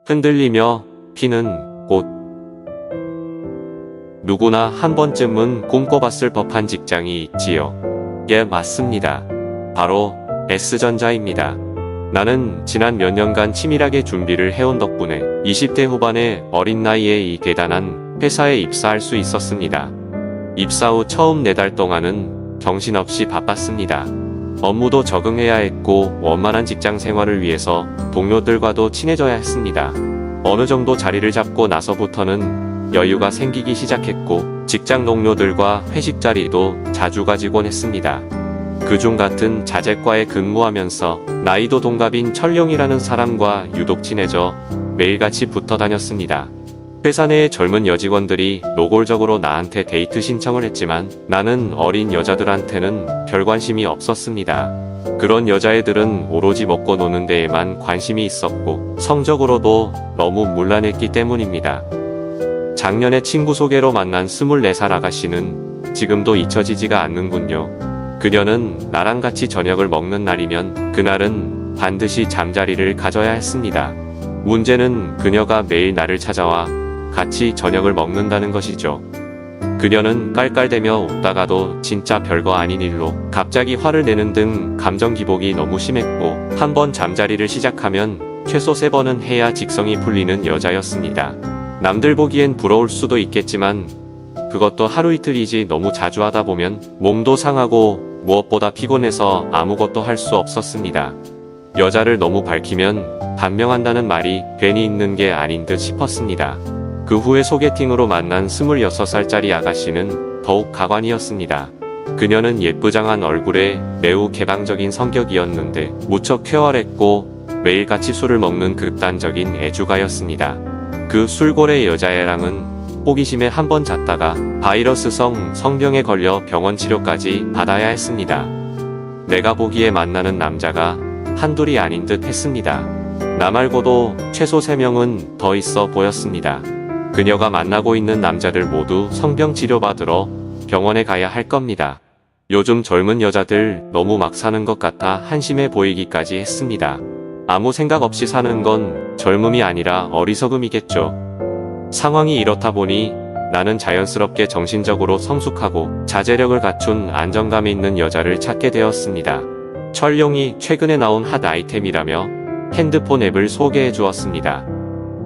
흔들리며 피는 꽃. 누구나 한 번쯤은 꿈꿔봤을 법한 직장이 있지요. 예, 맞습니다. 바로 S전자입니다. 나는 지난 몇 년간 치밀하게 준비를 해온 덕분에 20대 후반의 어린 나이에 이 대단한 회사에 입사할 수 있었습니다. 입사 후 처음 4달 동안은 정신없이 바빴습니다. 업무도 적응해야 했고 원만한 직장 생활을 위해서 동료들과도 친해져야 했습니다. 어느 정도 자리를 잡고 나서부터는 여유가 생기기 시작했고 직장 동료들과 회식 자리도 자주 가지곤 했습니다. 그중 같은 자재과에 근무하면서 나이도 동갑인 철룡이라는 사람과 유독 친해져 매일같이 붙어 다녔습니다. 회사 내의 젊은 여직원들이 노골적으로 나한테 데이트 신청을 했지만 나는 어린 여자들한테는 별 관심이 없었습니다. 그런 여자애들은 오로지 먹고 노는 데에만 관심이 있었고 성적으로도 너무 문란했기 때문입니다. 작년에 친구 소개로 만난 24살 아가씨는 지금도 잊혀지지가 않는군요. 그녀는 나랑 같이 저녁을 먹는 날이면 그날은 반드시 잠자리를 가져야 했습니다. 문제는 그녀가 매일 나를 찾아와 같이 저녁을 먹는다는 것이죠. 그녀는 깔깔대며 웃다가도 진짜 별거 아닌 일로 갑자기 화를 내는 등 감정 기복이 너무 심했고 한번 잠자리를 시작하면 최소 3번은 해야 직성이 풀리는 여자였습니다. 남들 보기엔 부러울 수도 있겠지만 그것도 하루 이틀이지 너무 자주 하다 보면 몸도 상하고 무엇보다 피곤해서 아무것도 할 수 없었습니다. 여자를 너무 밝히면 반명한다는 말이 괜히 있는 게 아닌 듯 싶었습니다. 그 후에 소개팅으로 만난 26살짜리 아가씨는 더욱 가관이었습니다. 그녀는 예쁘장한 얼굴에 매우 개방적인 성격이었는데 무척 쾌활했고 매일같이 술을 먹는 극단적인 애주가였습니다. 그 술고래 여자애랑은 호기심에 한번 잤다가 바이러스성 성병에 걸려 병원 치료까지 받아야 했습니다. 내가 보기에 만나는 남자가 한둘이 아닌 듯 했습니다. 나 말고도 최소 3명은 더 있어 보였습니다. 그녀가 만나고 있는 남자들 모두 성병 치료받으러 병원에 가야 할 겁니다. 요즘 젊은 여자들 너무 막 사는 것 같아 한심해 보이기까지 했습니다. 아무 생각 없이 사는 건 젊음이 아니라 어리석음이겠죠. 상황이 이렇다 보니 나는 자연스럽게 정신적으로 성숙하고 자제력을 갖춘 안정감이 있는 여자를 찾게 되었습니다. 철룡이 최근에 나온 핫 아이템이라며 핸드폰 앱을 소개해 주었습니다.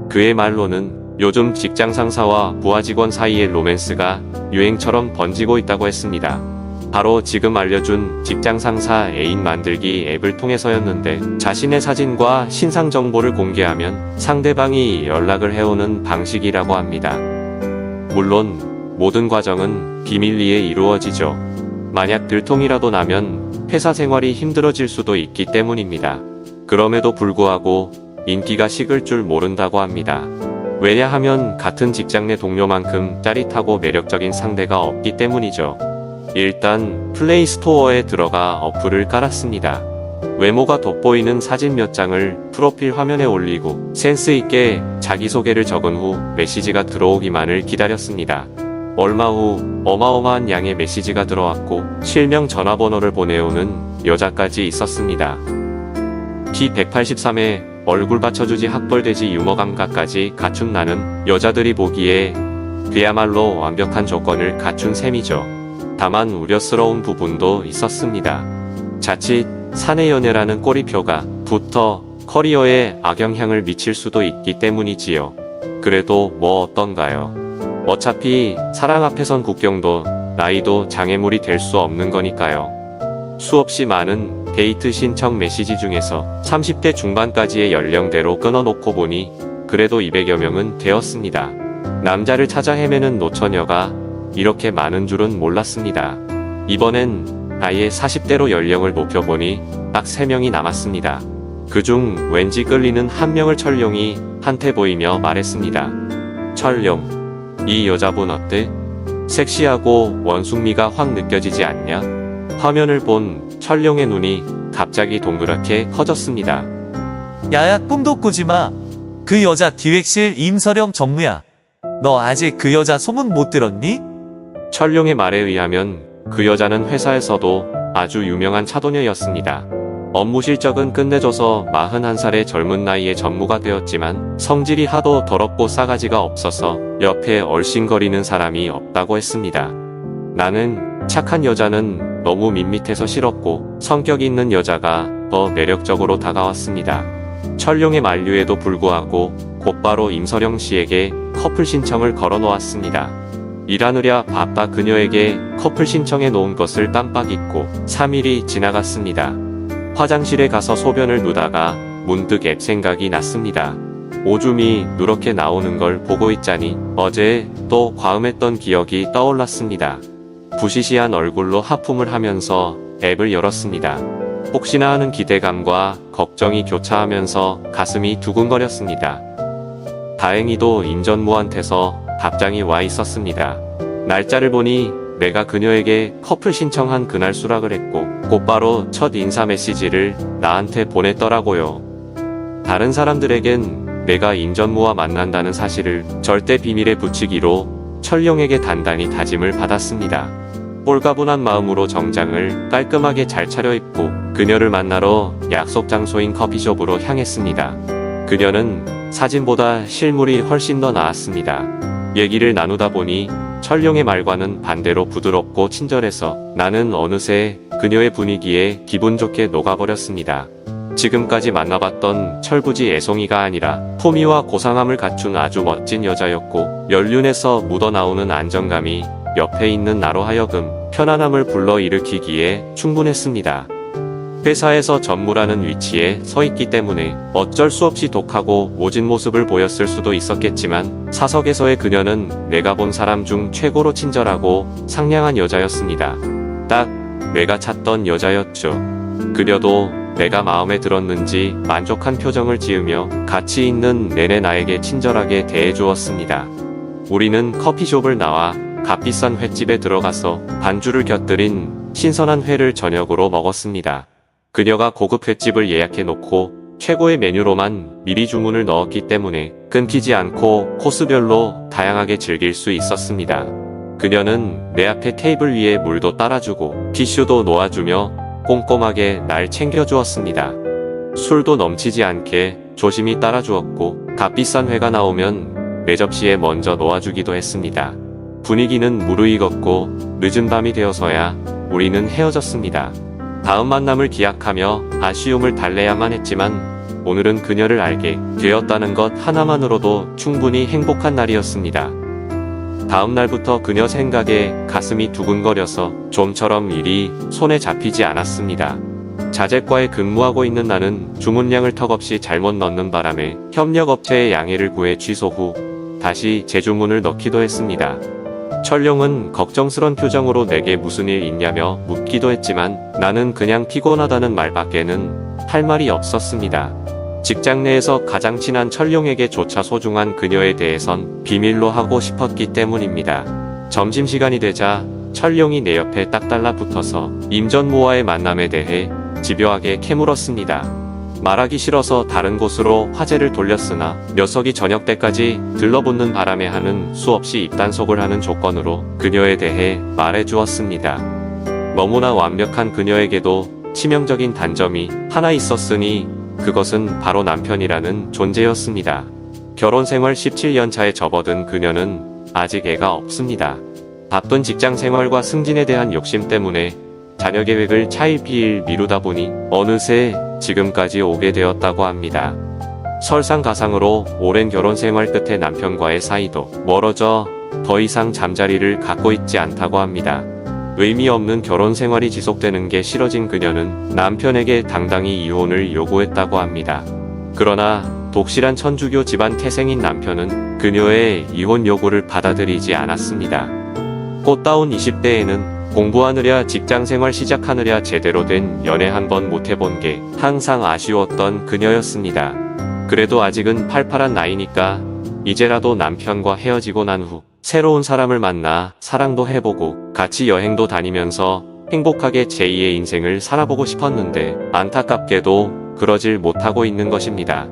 그의 말로는 요즘 직장 상사와 부하 직원 사이의 로맨스가 유행처럼 번지고 있다고 했습니다. 바로 지금 알려준 직장 상사 애인 만들기 앱을 통해서였는데 자신의 사진과 신상 정보를 공개하면 상대방이 연락을 해오는 방식이라고 합니다. 물론 모든 과정은 비밀리에 이루어지죠. 만약 들통이라도 나면 회사 생활이 힘들어질 수도 있기 때문입니다. 그럼에도 불구하고 인기가 식을 줄 모른다고 합니다. 왜냐하면 같은 직장 내 동료만큼 짜릿하고 매력적인 상대가 없기 때문이죠. 일단 플레이스토어에 들어가 어플을 깔았습니다. 외모가 돋보이는 사진 몇 장을 프로필 화면에 올리고 센스있게 자기소개를 적은 후 메시지가 들어오기만을 기다렸습니다. 얼마 후 어마어마한 양의 메시지가 들어왔고 실명 전화번호를 보내오는 여자까지 있었습니다. 키 183에 얼굴 받쳐주지 학벌돼지 유머 감각까지 갖춘 나는 여자들이 보기에 그야말로 완벽한 조건을 갖춘 셈이죠. 다만 우려스러운 부분도 있었습니다. 자칫 사내연애라는 꼬리표가 붙어 커리어에 악영향을 미칠 수도 있기 때문이지요. 그래도 뭐 어떤가요? 어차피 사랑 앞에선 국경도 나이도 장애물이 될 수 없는 거니까요. 수없이 많은 데이트 신청 메시지 중에서 30대 중반까지의 연령대로 끊어놓고 보니 그래도 200여 명은 되었습니다. 남자를 찾아 헤매는 노처녀가 이렇게 많은 줄은 몰랐습니다. 이번엔 아예 40대로 연령을 높여보니 딱 3명이 남았습니다. 그중 왠지 끌리는 한 명을 철룡이 한테 보이며 말했습니다. 철룡, 이 여자분 어때? 섹시하고 원숭미가 확 느껴지지 않냐? 화면을 본 철룡의 눈이 갑자기 동그랗게 커졌습니다. 야야, 꿈도 꾸지 마. 그 여자 기획실 임서령 정무야. 너 아직 그 여자 소문 못 들었니? 철룡의 말에 의하면 그 여자는 회사에서도 아주 유명한 차도녀였습니다. 업무 실적은 끝내줘서 41살의 젊은 나이에 전무가 되었지만 성질이 하도 더럽고 싸가지가 없어서 옆에 얼씬거리는 사람이 없다고 했습니다. 나는 착한 여자는 너무 밋밋해서 싫었고 성격 있는 여자가 더 매력적으로 다가왔습니다. 철룡의 만류에도 불구하고 곧바로 임서령 씨에게 커플 신청을 걸어 놓았습니다. 일하느랴 바빠 그녀에게 커플 신청해 놓은 것을 깜빡 잊고 3일이 지나갔습니다. 화장실에 가서 소변을 누다가 문득 앱 생각이 났습니다. 오줌이 누렇게 나오는 걸 보고 있자니 어제 또 과음했던 기억이 떠올랐습니다. 부시시한 얼굴로 하품을 하면서 앱을 열었습니다. 혹시나 하는 기대감과 걱정이 교차하면서 가슴이 두근거렸습니다. 다행히도 임전무한테서 답장이 와 있었습니다. 날짜를 보니 내가 그녀에게 커플 신청한 그날 수락을 했고 곧바로 첫 인사 메시지를 나한테 보냈더라고요. 다른 사람들에겐 내가 임전무와 만난다는 사실을 절대 비밀에 붙이기로 철룡에게 단단히 다짐을 받았습니다. 홀가분한 마음으로 정장을 깔끔하게 잘 차려입고 그녀를 만나러 약속 장소인 커피숍으로 향했습니다. 그녀는 사진보다 실물이 훨씬 더 나았습니다. 얘기를 나누다 보니 철룡의 말과는 반대로 부드럽고 친절해서 나는 어느새 그녀의 분위기에 기분 좋게 녹아버렸습니다. 지금까지 만나봤던 철부지 애송이가 아니라 품위와 고상함을 갖춘 아주 멋진 여자였고 연륜에서 묻어나오는 안정감이 옆에 있는 나로 하여금 편안함을 불러일으키기에 충분했습니다. 회사에서 전무라는 위치에 서 있기 때문에 어쩔 수 없이 독하고 모진 모습을 보였을 수도 있었겠지만 사석에서의 그녀는 내가 본 사람 중 최고로 친절하고 상냥한 여자였습니다. 딱 내가 찾던 여자였죠. 그녀도 내가 마음에 들었는지 만족한 표정을 지으며 같이 있는 내내 나에게 친절하게 대해주었습니다. 우리는 커피숍을 나와 값비싼 횟집에 들어가서 반주를 곁들인 신선한 회를 저녁으로 먹었습니다. 그녀가 고급 횟집을 예약해놓고 최고의 메뉴로만 미리 주문을 넣었기 때문에 끊기지 않고 코스별로 다양하게 즐길 수 있었습니다. 그녀는 내 앞에 테이블 위에 물도 따라주고 티슈도 놓아주며 꼼꼼하게 날 챙겨주었습니다. 술도 넘치지 않게 조심히 따라주었고 값비싼 회가 나오면 내 접시에 먼저 놓아주기도 했습니다. 분위기는 무르익었고 늦은 밤이 되어서야 우리는 헤어졌습니다. 다음 만남을 기약하며 아쉬움을 달래야만 했지만 오늘은 그녀를 알게 되었다는 것 하나만으로도 충분히 행복한 날이었습니다. 다음 날부터 그녀 생각에 가슴이 두근거려서 좀처럼 일이 손에 잡히지 않았습니다. 자재과에 근무하고 있는 나는 주문량을 턱없이 잘못 넣는 바람에 협력업체에 양해를 구해 취소 후 다시 재주문을 넣기도 했습니다. 철룡은 걱정스런 표정으로 내게 무슨 일 있냐며 묻기도 했지만 나는 그냥 피곤하다는 말밖에는 할 말이 없었습니다. 직장 내에서 가장 친한 철룡에게조차 소중한 그녀에 대해선 비밀로 하고 싶었기 때문입니다. 점심시간이 되자 철룡이 내 옆에 딱 달라붙어서 임전무와의 만남에 대해 집요하게 캐물었습니다. 말하기 싫어서 다른 곳으로 화제를 돌렸으나 녀석이 저녁 때까지 들러붙는 바람에 하는 수없이 입단속을 하는 조건으로 그녀에 대해 말해주었습니다. 너무나 완벽한 그녀에게도 치명적인 단점이 하나 있었으니 그것은 바로 남편이라는 존재였습니다. 결혼 생활 17년 차에 접어든 그녀는 아직 애가 없습니다. 바쁜 직장 생활과 승진에 대한 욕심 때문에 자녀 계획을 차일피일 미루다 보니 어느새 지금까지 오게 되었다고 합니다. 설상가상으로 오랜 결혼 생활 끝에 남편과의 사이도 멀어져 더 이상 잠자리를 갖고 있지 않다고 합니다. 의미 없는 결혼 생활이 지속되는 게 싫어진 그녀는 남편에게 당당히 이혼을 요구했다고 합니다. 그러나 독실한 천주교 집안 태생인 남편은 그녀의 이혼 요구를 받아들이지 않았습니다. 꽃다운 20대에는 공부하느랴 직장생활 시작하느랴 제대로 된 연애 한 번 못해본 게 항상 아쉬웠던 그녀였습니다. 그래도 아직은 팔팔한 나이니까 이제라도 남편과 헤어지고 난 후 새로운 사람을 만나 사랑도 해보고 같이 여행도 다니면서 행복하게 제2의 인생을 살아보고 싶었는데 안타깝게도 그러질 못하고 있는 것입니다.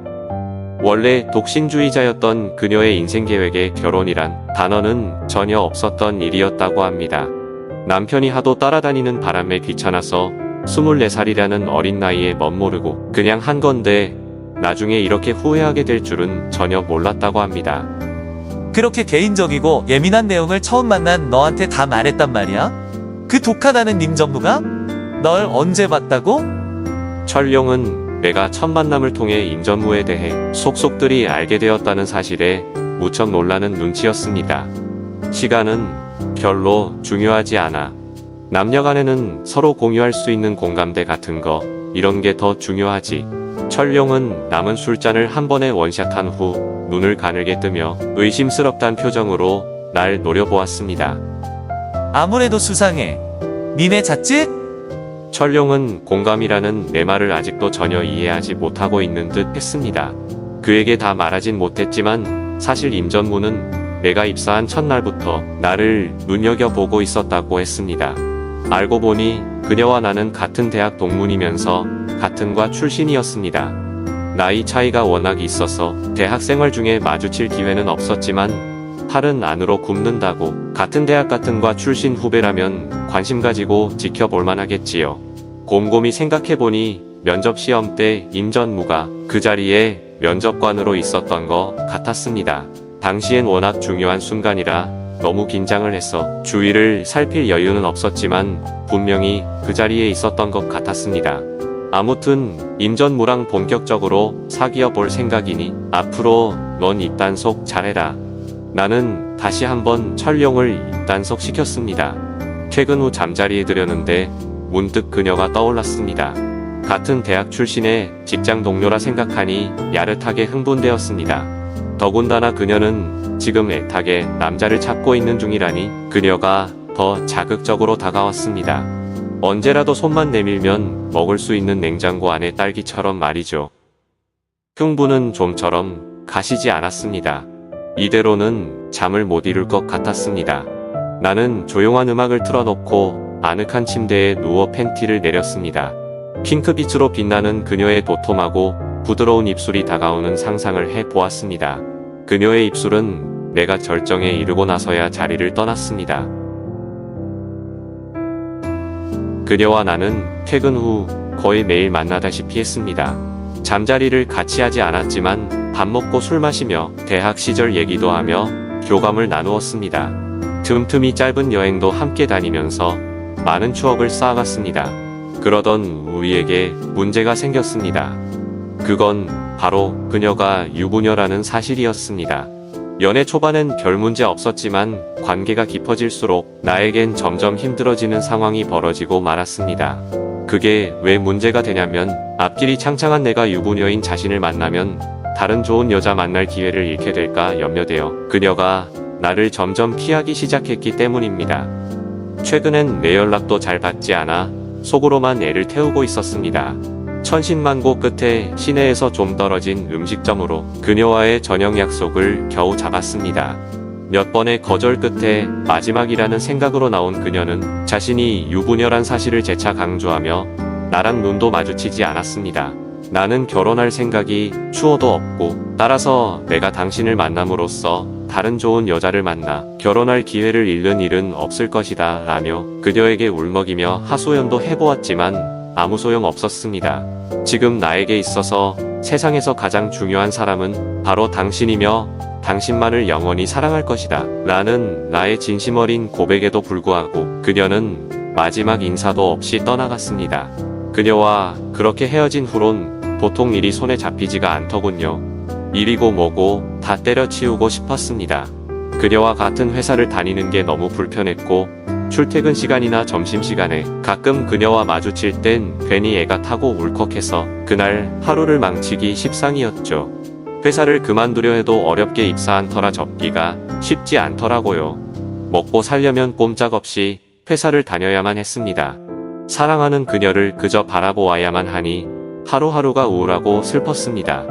원래 독신주의자였던 그녀의 인생 계획에 결혼이란 단어는 전혀 없었던 일이었다고 합니다. 남편이 하도 따라다니는 바람에 귀찮아서 24살이라는 어린 나이에 멋모르고 그냥 한 건데 나중에 이렇게 후회하게 될 줄은 전혀 몰랐다고 합니다. 그렇게 개인적이고 예민한 내용을 처음 만난 너한테 다 말했단 말이야? 그 독하다는 님 전무가? 널 언제 봤다고? 철룡은 내가 첫 만남을 통해 임전무에 대해 속속들이 알게 되었다는 사실에 무척 놀라는 눈치였습니다. 시간은 별로 중요하지 않아. 남녀 간에는 서로 공유할 수 있는 공감대 같은 거, 이런 게 더 중요하지. 철룡은 남은 술잔을 한 번에 원샷한 후 눈을 가늘게 뜨며 의심스럽단 표정으로 날 노려보았습니다. 아무래도 수상해. 니네 잤지? 철룡은 공감이라는 내 말을 아직도 전혀 이해하지 못하고 있는 듯 했습니다. 그에게 다 말하진 못했지만 사실 임전무는 내가 입사한 첫날부터 나를 눈여겨보고 있었다고 했습니다. 알고 보니 그녀와 나는 같은 대학 동문이면서 같은 과 출신이었습니다. 나이 차이가 워낙 있어서 대학 생활 중에 마주칠 기회는 없었지만 팔은 안으로 굽는다고 같은 대학 같은 과 출신 후배라면 관심 가지고 지켜볼 만하겠지요. 곰곰이 생각해보니 면접 시험 때 임전무가 그 자리에 면접관으로 있었던 것 같았습니다. 당시엔 워낙 중요한 순간이라 너무 긴장을 해서 주위를 살필 여유는 없었지만 분명히 그 자리에 있었던 것 같았습니다. 아무튼 임전무랑 본격적으로 사귀어 볼 생각이니 앞으로 넌 입단속 잘해라. 나는 다시 한번 철룡을 입단속 시켰습니다. 퇴근 후 잠자리에 들였는데 문득 그녀가 떠올랐습니다. 같은 대학 출신의 직장 동료라 생각하니 야릇하게 흥분되었습니다. 더군다나 그녀는 지금 애타게 남자를 찾고 있는 중이라니 그녀가 더 자극적으로 다가왔습니다. 언제라도 손만 내밀면 먹을 수 있는 냉장고 안의 딸기처럼 말이죠. 흥분은 좀처럼 가시지 않았습니다. 이대로는 잠을 못 이룰 것 같았습니다. 나는 조용한 음악을 틀어놓고 아늑한 침대에 누워 팬티를 내렸습니다. 핑크빛으로 빛나는 그녀의 도톰하고 부드러운 입술이 다가오는 상상을 해보았습니다. 그녀의 입술은 내가 절정에 이르고 나서야 자리를 떠났습니다. 그녀와 나는 퇴근 후 거의 매일 만나다시피 했습니다. 잠자리를 같이 하지 않았지만 밥 먹고 술 마시며 대학 시절 얘기도 하며 교감을 나누었습니다. 틈틈이 짧은 여행도 함께 다니면서 많은 추억을 쌓아갔습니다. 그러던 우리에게 문제가 생겼습니다. 그건 바로 그녀가 유부녀라는 사실이었습니다. 연애 초반엔 별 문제 없었지만 관계가 깊어질수록 나에겐 점점 힘들어지는 상황이 벌어지고 말았습니다. 그게 왜 문제가 되냐면 앞길이 창창한 내가 유부녀인 자신을 만나면 다른 좋은 여자 만날 기회를 잃게 될까 염려되어 그녀가 나를 점점 피하기 시작했기 때문입니다. 최근엔 내 연락도 잘 받지 않아 속으로만 애를 태우고 있었습니다. 천신만고 끝에 시내에서 좀 떨어진 음식점으로 그녀와의 저녁 약속을 겨우 잡았습니다. 몇 번의 거절 끝에 마지막이라는 생각으로 나온 그녀는 자신이 유부녀란 사실을 재차 강조하며 나랑 눈도 마주치지 않았습니다. 나는 결혼할 생각이 추호도 없고 따라서 내가 당신을 만남으로써 다른 좋은 여자를 만나 결혼할 기회를 잃는 일은 없을 것이다 라며 그녀에게 울먹이며 하소연도 해보았지만 아무 소용 없었습니다. 지금 나에게 있어서 세상에서 가장 중요한 사람은 바로 당신이며 당신만을 영원히 사랑할 것이다 라는 나의 진심 어린 고백에도 불구하고 그녀는 마지막 인사도 없이 떠나갔습니다. 그녀와 그렇게 헤어진 후론 보통 일이 손에 잡히지가 않더군요. 일이고 뭐고 다 때려치우고 싶었습니다. 그녀와 같은 회사를 다니는 게 너무 불편했고 출퇴근 시간이나 점심시간에 가끔 그녀와 마주칠 땐 괜히 애가 타고 울컥해서 그날 하루를 망치기 십상이었죠. 회사를 그만두려 해도 어렵게 입사한 터라 접기가 쉽지 않더라고요. 먹고 살려면 꼼짝없이 회사를 다녀야만 했습니다. 사랑하는 그녀를 그저 바라보아야만 하니 하루하루가 우울하고 슬펐습니다.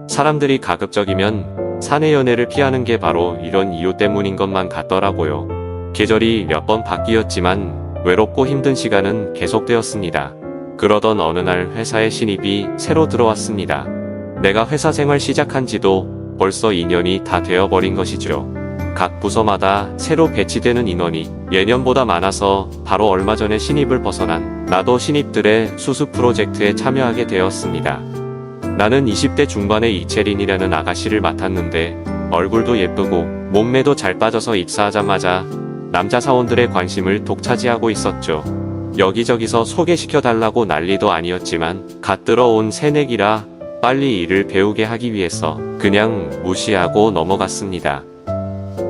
사람들이 가급적이면 사내 연애를 피하는 게 바로 이런 이유 때문인 것만 같더라고요. 계절이 몇 번 바뀌었지만 외롭고 힘든 시간은 계속되었습니다. 그러던 어느 날 회사에 신입이 새로 들어왔습니다. 내가 회사 생활 시작한 지도 벌써 2년이 다 되어버린 것이죠. 각 부서마다 새로 배치되는 인원이 예년보다 많아서 바로 얼마 전에 신입을 벗어난 나도 신입들의 수습 프로젝트에 참여하게 되었습니다. 나는 20대 중반의 이채린이라는 아가씨를 맡았는데 얼굴도 예쁘고 몸매도 잘 빠져서 입사하자마자 남자 사원들의 관심을 독차지하고 있었죠. 여기저기서 소개시켜달라고 난리도 아니었지만 갓 들어온 새내기라 빨리 일을 배우게 하기 위해서 그냥 무시하고 넘어갔습니다.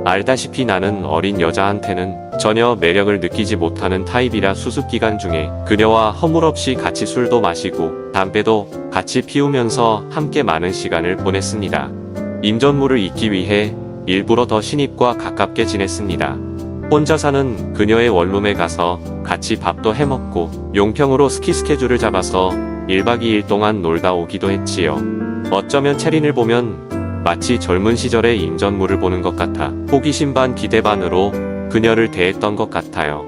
알다시피 나는 어린 여자한테는 전혀 매력을 느끼지 못하는 타입이라 수습기간 중에 그녀와 허물없이 같이 술도 마시고 담배도 같이 피우면서 함께 많은 시간을 보냈습니다. 임전무를 잊기 위해 일부러 더 신입과 가깝게 지냈습니다. 혼자 사는 그녀의 원룸에 가서 같이 밥도 해먹고 용평으로 스키 스케줄을 잡아서 1박 2일 동안 놀다 오기도 했지요. 어쩌면 채린을 보면 마치 젊은 시절의 임전무를 보는 것 같아 호기심 반 기대 반으로 그녀를 대했던 것 같아요.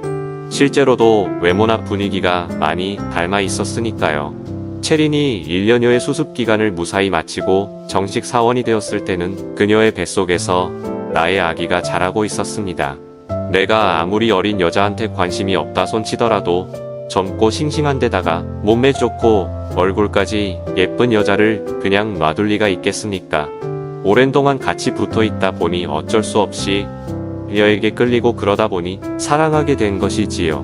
실제로도 외모나 분위기가 많이 닮아 있었으니까요. 채린이 1년여의 수습기간을 무사히 마치고 정식 사원이 되었을 때는 그녀의 뱃속에서 나의 아기가 자라고 있었습니다. 내가 아무리 어린 여자한테 관심이 없다 손치더라도 젊고 싱싱한 데다가 몸매 좋고 얼굴까지 예쁜 여자를 그냥 놔둘 리가 있겠습니까? 오랜 동안 같이 붙어 있다 보니 어쩔 수 없이 그녀에게 끌리고 그러다 보니 사랑하게 된 것이지요.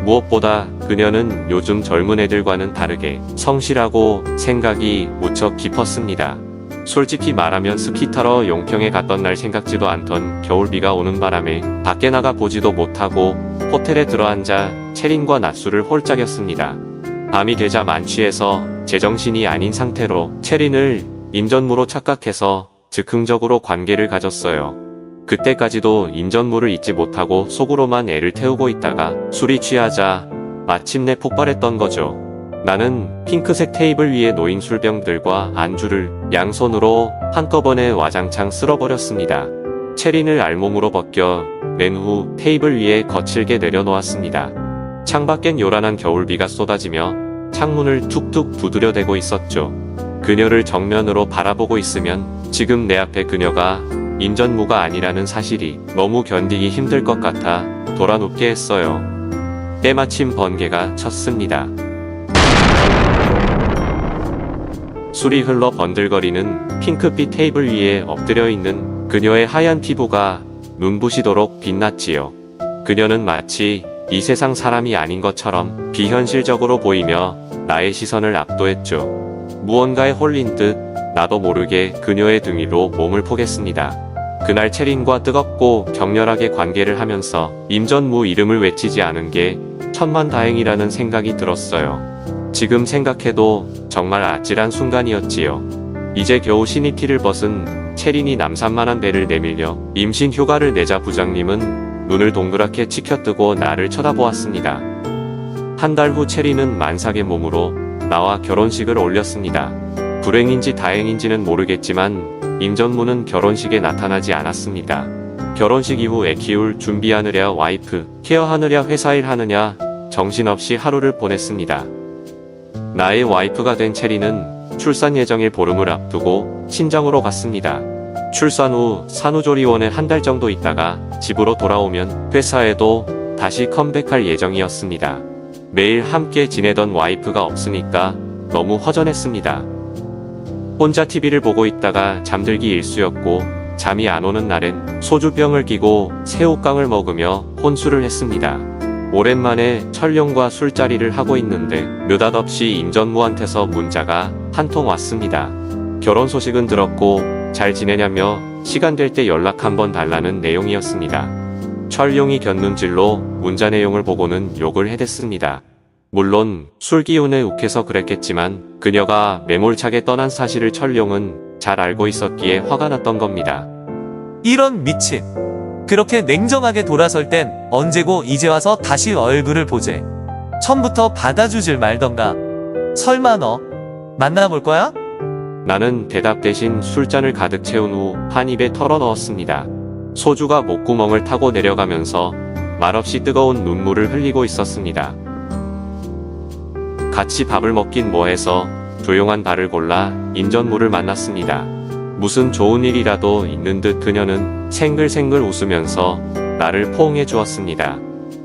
무엇보다 그녀는 요즘 젊은 애들과는 다르게 성실하고 생각이 무척 깊었습니다. 솔직히 말하면 스키 타러 용평에 갔던 날 생각지도 않던 겨울비가 오는 바람에 밖에 나가 보지도 못하고 호텔에 들어앉아 채린과 낮술을 홀짝였습니다. 밤이 되자 만취해서 제정신이 아닌 상태로 채린을 임전무로 착각해서 즉흥적으로 관계를 가졌어요. 그때까지도 임전무를 잊지 못하고 속으로만 애를 태우고 있다가 술이 취하자 마침내 폭발했던 거죠. 나는 핑크색 테이블 위에 놓인 술병들과 안주를 양손으로 한꺼번에 와장창 쓸어버렸습니다. 채린을 알몸으로 벗겨 낸 후 테이블 위에 거칠게 내려놓았습니다. 창밖엔 요란한 겨울비가 쏟아지며 창문을 툭툭 두드려대고 있었죠. 그녀를 정면으로 바라보고 있으면 지금 내 앞에 그녀가 임전무가 아니라는 사실이 너무 견디기 힘들 것 같아 돌아눕게 했어요. 때마침 번개가 쳤습니다. 술이 흘러 번들거리는 핑크빛 테이블 위에 엎드려 있는 그녀의 하얀 피부가 눈부시도록 빛났지요. 그녀는 마치 이 세상 사람이 아닌 것처럼 비현실적으로 보이며 나의 시선을 압도했죠. 무언가에 홀린 듯 나도 모르게 그녀의 등 위로 몸을 포겠습니다. 그날 채린과 뜨겁고 격렬하게 관계를 하면서 임전무 이름을 외치지 않은 게 천만다행이라는 생각이 들었어요. 지금 생각해도 정말 아찔한 순간이었지요. 이제 겨우 신입티를 벗은 채린이 남산만한 배를 내밀려 임신 휴가를 내자 부장님은 눈을 동그랗게 치켜뜨고 나를 쳐다보았습니다. 한 달 후 채린은 만삭의 몸으로 나와 결혼식을 올렸습니다. 불행인지 다행인지는 모르겠지만 임전무는 결혼식에 나타나지 않았습니다. 결혼식 이후 애 키울 준비하느랴 와이프 케어하느랴 회사일 하느냐 정신없이 하루를 보냈습니다. 나의 와이프가 된 채린은 출산 예정일 보름을 앞두고 친정으로 갔습니다. 출산 후 산후조리원에 한 달 정도 있다가 집으로 돌아오면 회사에도 다시 컴백할 예정이었습니다. 매일 함께 지내던 와이프가 없으니까 너무 허전했습니다. 혼자 TV를 보고 있다가 잠들기 일쑤였고 잠이 안 오는 날엔 소주병을 끼고 새우깡을 먹으며 혼술을 했습니다. 오랜만에 철룡과 술자리를 하고 있는데 느닷없이 임전무한테서 문자가 한 통 왔습니다. 결혼 소식은 들었고 잘 지내냐며 시간 될 때 연락 한번 달라는 내용이었습니다. 철룡이 곁눈질로 문자 내용을 보고는 욕을 해댔습니다. 물론 술 기운에 욱해서 그랬겠지만 그녀가 매몰차게 떠난 사실을 철룡은 잘 알고 있었기에 화가 났던 겁니다. 이런 미친. 그렇게 냉정하게 돌아설 땐 언제고 이제 와서 다시 얼굴을 보재. 처음부터 받아주질 말던가. 설마 너 만나볼 거야? 나는 대답 대신 술잔을 가득 채운 후 한 입에 털어 넣었습니다. 소주가 목구멍을 타고 내려가면서 말없이 뜨거운 눈물을 흘리고 있었습니다. 같이 밥을 먹긴 뭐해서 조용한 바를 골라 임전무를 만났습니다. 무슨 좋은 일이라도 있는 듯 그녀는 생글생글 웃으면서 나를 포옹해 주었습니다.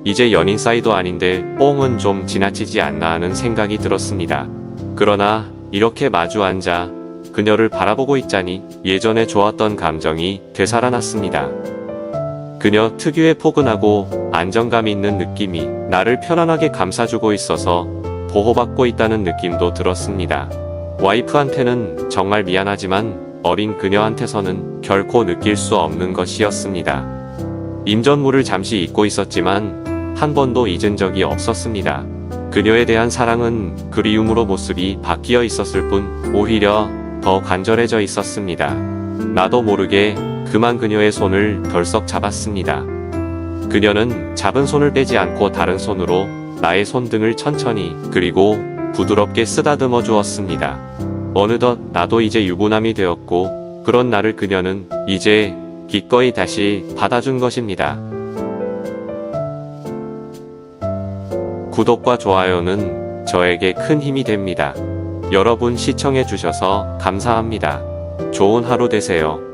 이제 연인 사이도 아닌데 뽕은 좀 지나치지 않나 하는 생각이 들었습니다. 그러나 이렇게 마주 앉아 그녀를 바라보고 있자니 예전에 좋았던 감정이 되살아났습니다. 그녀 특유의 포근하고 안정감 있는 느낌이 나를 편안하게 감싸주고 있어서 보호받고 있다는 느낌도 들었습니다. 와이프한테는 정말 미안하지만 어린 그녀한테서는 결코 느낄 수 없는 것이었습니다. 임전무를 잠시 잊고 있었지만 한 번도 잊은 적이 없었습니다. 그녀에 대한 사랑은 그리움으로 모습이 바뀌어 있었을 뿐 오히려 더 간절해져 있었습니다. 나도 모르게 그만 그녀의 손을 덜썩 잡았습니다. 그녀는 잡은 손을 빼지 않고 다른 손으로 나의 손등을 천천히 그리고 부드럽게 쓰다듬어 주었습니다. 어느덧 나도 이제 유부남이 되었고 그런 나를 그녀는 이제 기꺼이 다시 받아준 것입니다. 구독과 좋아요는 저에게 큰 힘이 됩니다. 여러분 시청해 주셔서 감사합니다. 좋은 하루 되세요.